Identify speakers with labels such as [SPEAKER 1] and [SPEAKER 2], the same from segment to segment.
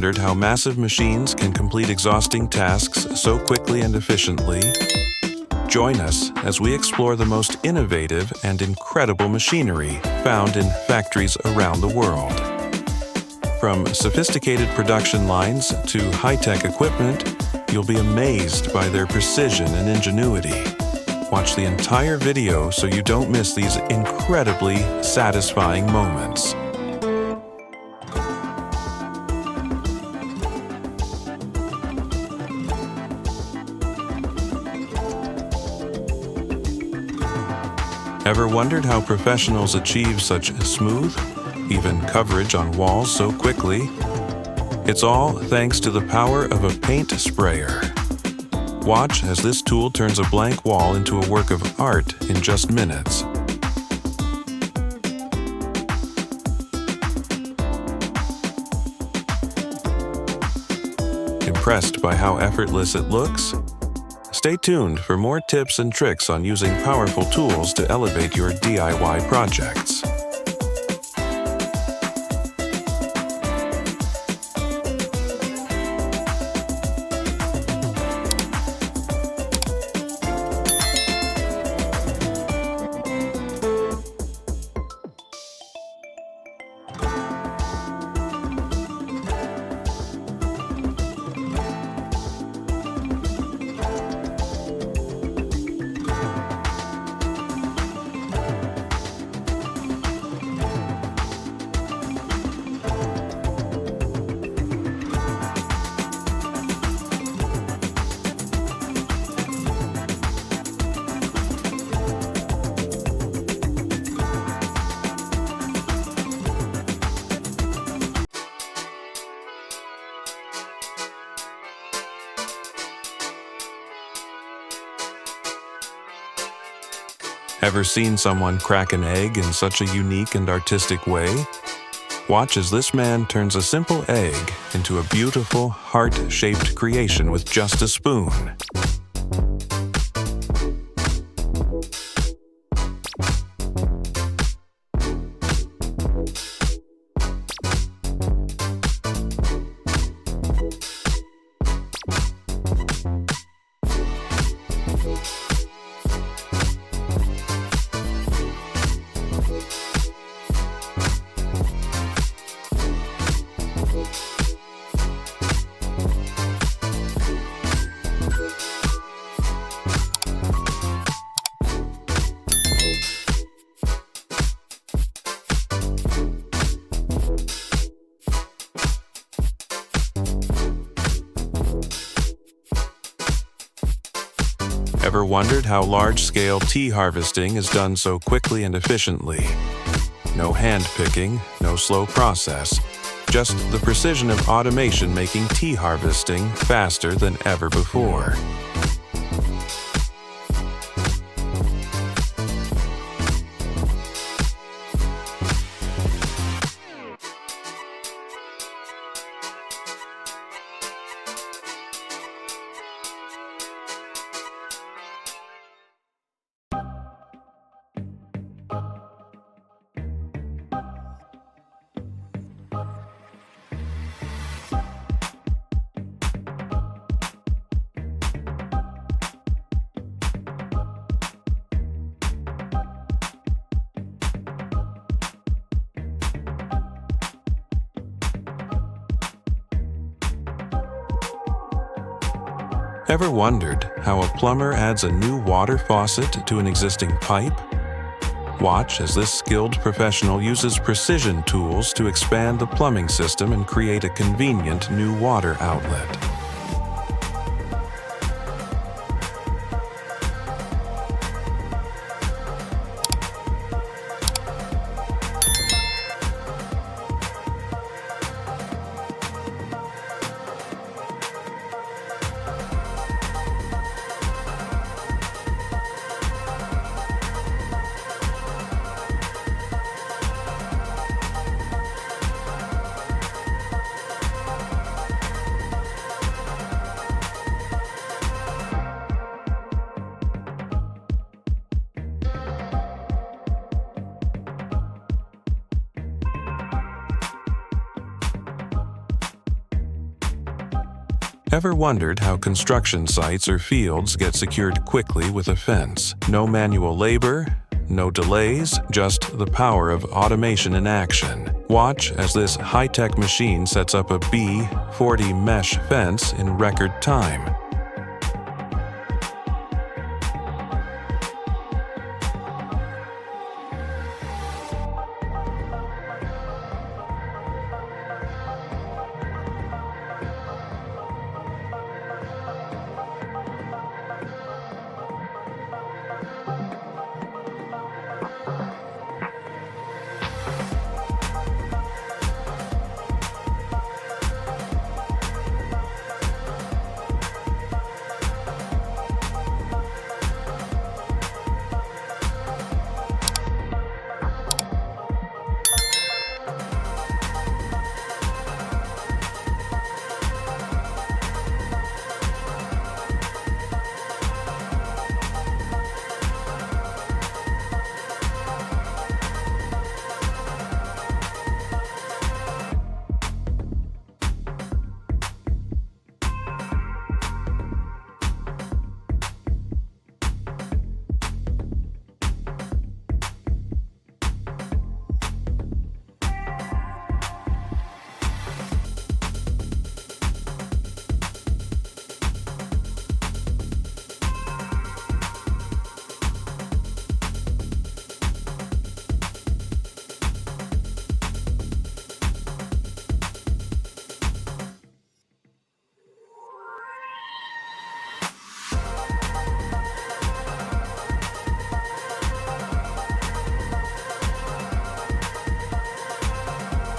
[SPEAKER 1] wondered how massive machines can complete exhausting tasks so quickly and efficiently? Join us as we explore the most innovative and incredible machinery found in factories around the world. From sophisticated production lines to high-tech equipment, you'll be amazed by their precision and ingenuity. Watch the entire video so you don't miss these incredibly satisfying moments. Ever wondered how professionals achieve such smooth, even coverage on walls so quickly? It's all thanks to the power of a paint sprayer. Watch as this tool turns a blank wall into a work of art in just minutes. Impressed by how effortless it looks? Stay tuned for more tips and tricks on using powerful tools to elevate your DIY projects. Ever seen someone crack an egg in such a unique and artistic way? Watch as this man turns a simple egg into a beautiful, heart-shaped creation with just a spoon. Ever wondered how large-scale tea harvesting is done so quickly and efficiently? No hand-picking, no slow process, just the precision of automation making tea harvesting faster than ever before. Ever wondered how a plumber adds a new water faucet to an existing pipe? Watch as this skilled professional uses precision tools to expand the plumbing system and create a convenient new water outlet. Ever wondered how construction sites or fields get secured quickly with a fence? No manual labor, no delays, just the power of automation in action. Watch as this high-tech machine sets up a B40 mesh fence in record time.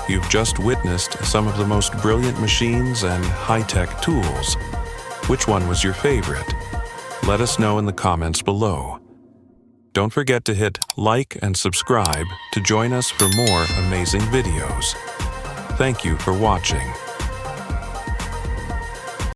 [SPEAKER 1] You've just witnessed some of the most brilliant machines and high-tech tools. Which one was your favorite? Let us know in the comments below. Don't forget to hit like and subscribe to join us for more amazing videos. Thank you for watching.